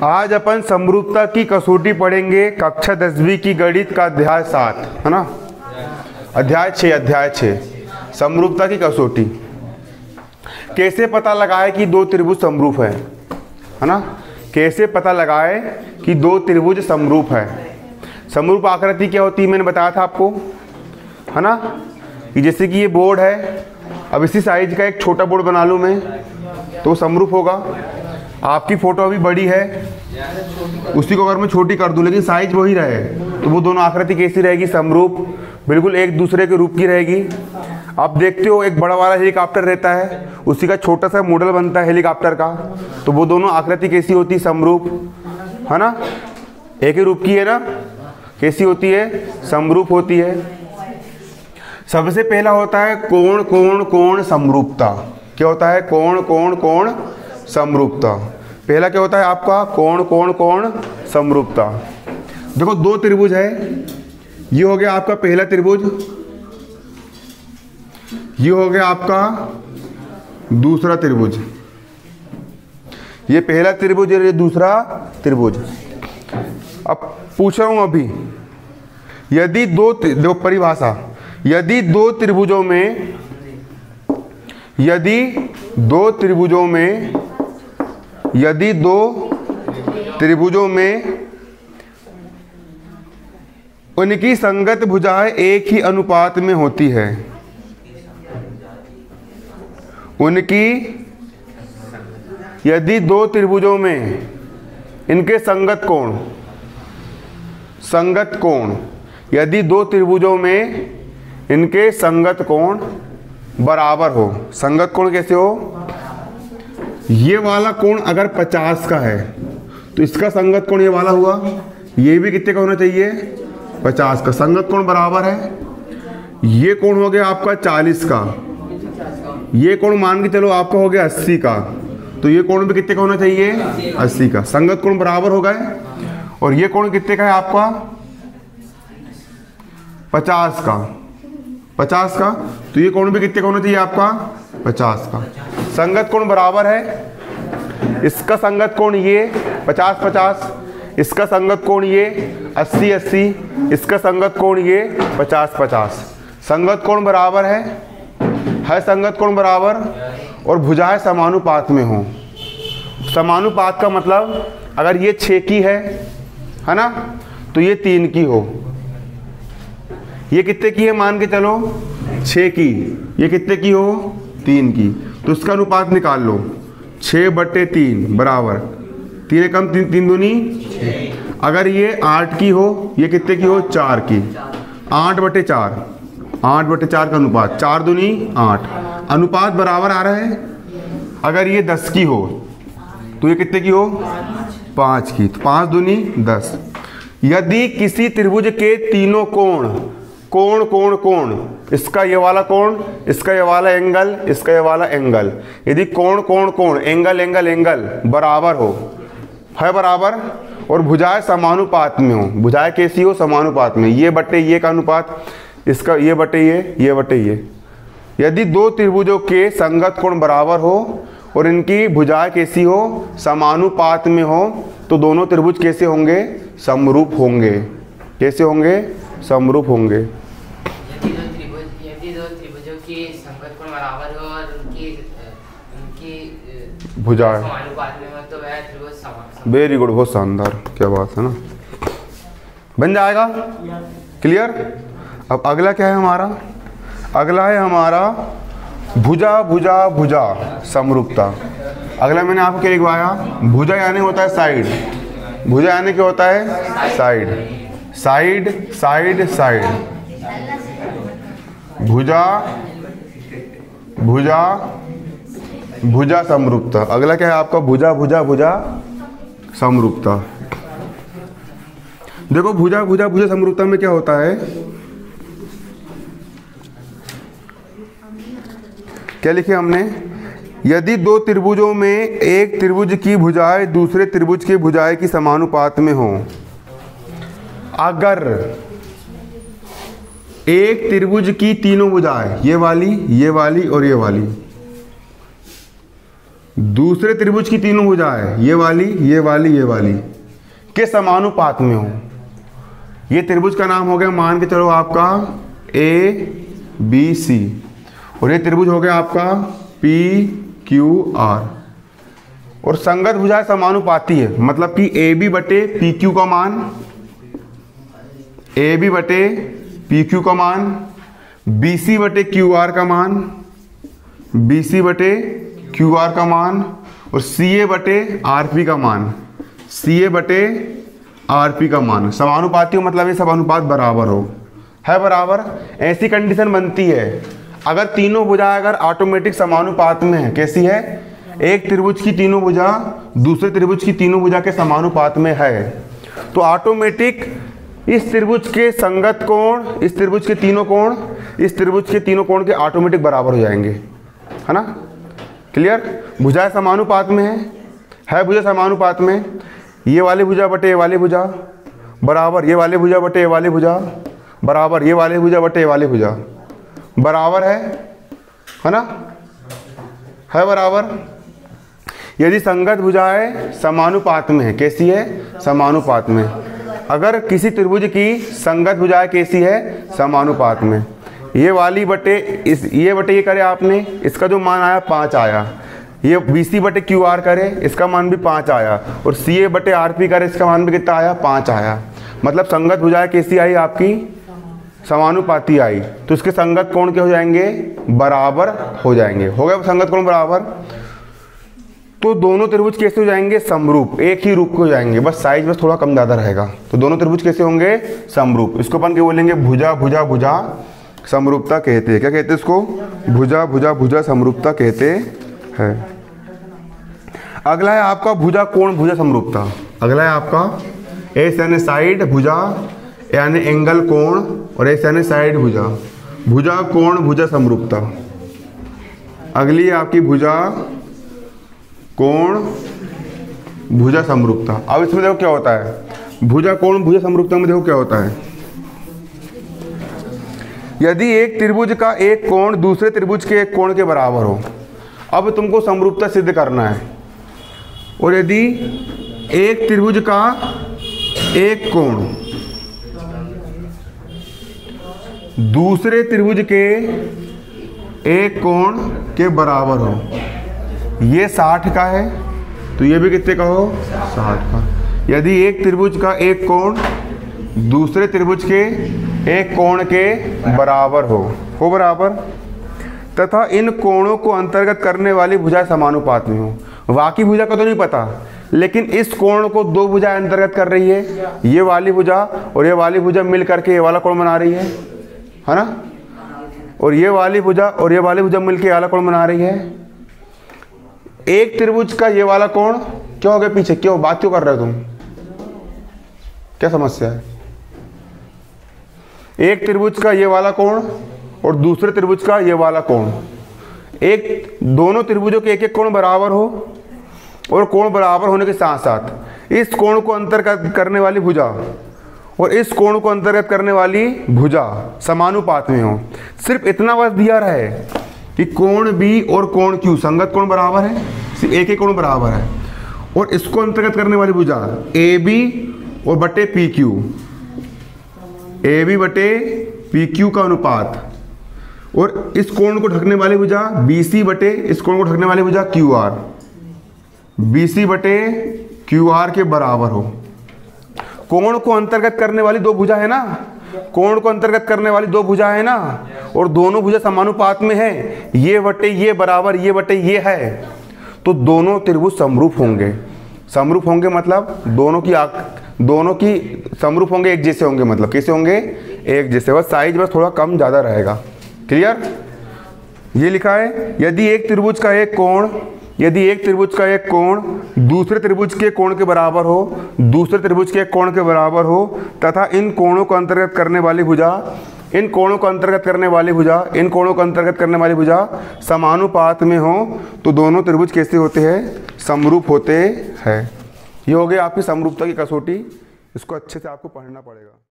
आज अपन समरूपता की कसौटी पढ़ेंगे, कक्षा 10वीं की गणित का अध्याय 7, है ना, अध्याय 6 समरूपता की कसौटी। कैसे पता लगाए कि दो त्रिभुज समरूप है ना, कैसे पता लगाए कि दो त्रिभुज समरूप है। समरूप आकृति क्या होती है मैंने बताया था आपको, है ना, कि जैसे कि ये बोर्ड है, अब इसी साइज का एक छोटा बोर्ड बना लूँ मैं तो समरूप होगा। आपकी फ़ोटो अभी बड़ी है, उसी को अगर मैं छोटी कर दूं लेकिन साइज वही रहे तो वो दोनों आकृति कैसी रहेगी, समरूप, बिल्कुल एक दूसरे के रूप की रहेगी। आप देखते हो एक बड़ा वाला हेलीकॉप्टर रहता है, उसी का छोटा सा मॉडल बनता है हेलीकॉप्टर का, तो वो दोनों आकृति कैसी होती है, समरूप, है ना, एक ही रूप की है ना, कैसी होती है, समरूप होती है। सबसे पहला होता है कोण कोण कोण समरूपता। क्या होता है, कोण कोण कोण समरूपता। पहला क्या होता है आपका, कोण कोण कोण समरूपता। देखो दो त्रिभुज है, ये हो गया आपका पहला त्रिभुज, ये हो गया आपका दूसरा त्रिभुज, ये पहला त्रिभुज और ये दूसरा त्रिभुज। अब पूछ रहा हूं अभी, यदि दो परिभाषा, यदि दो त्रिभुजों में उनकी संगत भुजाएं एक ही अनुपात में होती है, यदि दो त्रिभुजों में इनके संगत कोण, यदि दो त्रिभुजों में इनके संगत कोण बराबर हो। संगत कोण कैसे हो, ये वाला कोण अगर 50 का है तो इसका संगत कोण ये वाला हुआ, ये भी कितने का होना चाहिए, 50 का। संगत कोण बराबर है, ये कोण हो गया आपका 40 का, ये कोण मान के चलो आपका हो गया 80 का, तो ये कोण भी कितने का होना चाहिए, 80 का। संगत कोण बराबर हो गए। और ये कोण कितने का है आपका, 50 का, तो ये कोण भी कितने का होना चाहिए आपका, 50 का। संगत कोण बराबर है, इसका संगत कोण ये 50-50, इसका संगत कोण ये 80-80, इसका संगत कोण ये 50-50। संगत कोण बराबर है संगत कोण बराबर, और भुजाएं समानुपात में हो। समानुपात का मतलब अगर ये 6 की है ना, तो ये 3 की हो। ये कितने की है मान के चलो, 6 की, ये कितने की हो, 3 की, तो इसका अनुपात निकाल लो, 6/3 बराबर 3 कम 3 दूनी 6। अगर ये 8 की हो, ये कितने की हो, 4 की, 8/4 का अनुपात, 4 दूनी 8, अनुपात बराबर आ रहा है। अगर ये 10 की हो तो ये कितने की हो, 5 की, तो 5 दूनी 10। यदि किसी त्रिभुज के तीनों कोण, इसका ये वाला कोण, इसका ये वाला एंगल, इसका ये वाला एंगल, यदि कोण एंगल बराबर हो, है बराबर, और भुजाएं समानुपात में हो। भुजाएं कैसी हो, समानुपात में, ये बट्टे ये का अनुपात, इसका ये बट्टे ये बट्टे ये। यदि दो त्रिभुजों के संगत कोण बराबर हो और इनकी भुजाएं कैसी हो, समानुपात में हो, तो दोनों त्रिभुज कैसे होंगे, समरूप होंगे। कैसे होंगे, समरूप होंगे। यदि दो त्रिभुजों की संगत कोण बराबर हो और उनकी भुजाएं समानुपात में हो, तो वह त्रिभुज समरूप। वेरी गुड, बहुत शानदार, क्या बात है ना, बन जाएगा, क्लियर। अब अगला क्या है हमारा, अगला है हमारा भुजा समरूपता। अगला मैंने आपको क्या लिखवाया, भुजा यानी होता है साइड, भुजा यानी क्या होता है, साइड, भुजा समरूपता। अगला क्या है आपका, भुजा समरूपता। देखो भुजा समरूपता में क्या होता है, क्या लिखे हमने, यदि दो त्रिभुजों में एक त्रिभुज की भुजाएं दूसरे त्रिभुज के भुजाएं की समानुपात में हो। अगर एक त्रिभुज की तीनों भुजाएं, ये वाली और ये वाली, दूसरे त्रिभुज की तीनों भुजाएं ये वाली ये वाली ये वाली के समानुपात में हो। ये त्रिभुज का नाम हो गया, मान के चलो आपका ABC, और ये त्रिभुज हो गया आपका PQR। और संगत भुजाएं समानुपाती है, मतलब कि AB बटे PQ का मान, AB बटे PQ का मान, BC बटे QR का मान, BC बटे QR का मान, और CA बटे RP का मान, CA बटे RP का मान। समानुपाती हो मतलब ये सब अनुपात बराबर हो, है बराबर। ऐसी कंडीशन बनती है अगर तीनों भुजा अगर ऑटोमेटिक समानुपात में है। कैसी है? एक त्रिभुज की तीनों भुजा दूसरे त्रिभुज की तीनों भुजा के समानुपात में है, तो ऑटोमेटिक इस त्रिभुज के संगत कोण, इस त्रिभुज के तीनों कोण, इस त्रिभुज के तीनों कोण के ऑटोमेटिक बराबर हो जाएंगे, है ना। क्लियर? भुजाएं समानुपात में है भुजा समानुपात में। ये वाली भुजा बटे ये वाली भुजा बराबर, ये वाली भुजा बटे ये वाली भुजा बराबर, ये वाली भुजा बटे ये वाली भुजा बराबर है ना, है बराबर। यदि संगत भुजाएं समानुपात में है, कैसी है? समानुपात में। अगर किसी त्रिभुज की संगत भुजाएं कैसी है? समानुपात में। ये वाली बटे ये बटे ये करे आपने, इसका जो मान आया 5 आया। ये BC बटे QR करे, इसका मान भी 5 आया। और CA बटे RP करे, इसका मान भी कितना आया? 5 आया। मतलब संगत भुजाएं कैसी आई आपकी? समानुपाती आई। तो इसके संगत कोण क्या हो जाएंगे? बराबर हो जाएंगे। हो गया संगत कोण बराबर। तो दोनों त्रिभुज कैसे हो जाएंगे? समरूप, एक ही रूप के हो जाएंगे, बस साइज बस थोड़ा कम ज़्यादा रहेगा। तो दोनों त्रिभुज कैसे होंगे? समरूप। इसको अपन क्या बोलेंगे? भुजा भुजा भुजा समरूपता कहते हैं। क्या कहते हैं इसको? भुजा भुजा भुजा समरूपता कहते हैं। अगला है आपका भुजा कोण भुजा समरूपता। अगला है आपका एस यानी साइड, भुजा यानी एंगल कोण, और एस यानी साइड भुजा, भुजा कोण भुजा समरूपता। अगली है आपकी भुजा कोण भुजा समरूपता। अब इसमें देखो क्या होता है, भुजा कोण भुजा समरूपता में देखो क्या होता है। यदि एक त्रिभुज का एक कोण दूसरे त्रिभुज के एक कोण के बराबर हो, अब तुमको समरूपता सिद्ध करना है। और यदि एक त्रिभुज का एक कोण दूसरे त्रिभुज के एक कोण के बराबर हो, ये 60 का है तो ये भी कितने का हो? 60 का। यदि एक त्रिभुज का एक कोण दूसरे त्रिभुज के एक कोण के बराबर हो बराबर, तथा इन कोणों को अंतर्गत करने वाली भुजा समानुपात में हो। बाकी भुजा का तो नहीं पता, लेकिन इस कोण को दो भुजा अंतर्गत कर रही है, ये वाली भुजा और ये वाली भुजा मिल करके ये वाला कोण बना रही है ना। और ये वाली भुजा और ये वाली भुजा मिलकर ये वाला कोण बना रही है। एक त्रिभुज का ये वाला कोण क्या हो गया पीछे? क्यों बात क्यों कर रहे हो तुम? क्या समस्या है? एक त्रिभुज का ये वाला कोण और दूसरे त्रिभुज का ये वाला कोण, एक दोनों त्रिभुजों के एक एक कोण बराबर हो, और कोण बराबर होने के साथ साथ इस कोण को अंतर्गत करने वाली भुजा और इस कोण को अंतर्गत करने वाली भुजा समानुपात में हो। सिर्फ इतना बस दिया रहे कि कोण B और कोण Q संगत कोण बराबर है, सिर्फ एक एक कोण बराबर है, और इसको अंतर्गत करने वाली भुजा AB और बटे PQ, AB बटे PQ का अनुपात, और इस कोण को ढकने वाली भुजा BC बटे इस कोण को ढकने वाली भुजा QR, BC बटे QR के बराबर हो। कोण को अंतर्गत करने वाली दो भुजा है ना, कोण को अंतर्गत करने वाली दो भुजा है ना, और दोनों भुजा समानुपात में है, ये बटे ये बराबर ये बटे ये है, तो दोनों त्रिभुज समरूप होंगे। समरूप होंगे मतलब दोनों की समरूप होंगे, एक जैसे होंगे, मतलब कैसे होंगे? एक जैसे, बस साइज बस थोड़ा कम ज़्यादा रहेगा। क्लियर? ये लिखा है यदि एक त्रिभुज का एक कोण दूसरे त्रिभुज के कोण के बराबर हो, दूसरे त्रिभुज के कोण के बराबर हो, तथा इन कोणों को अंतर्गत करने वाली भुजा समानुपात में हो, तो दोनों त्रिभुज कैसे होते हैं? समरूप होते हैं। ये हो गई आपकी समरूपता की कसौटी। इसको अच्छे से आपको पढ़ना पड़ेगा।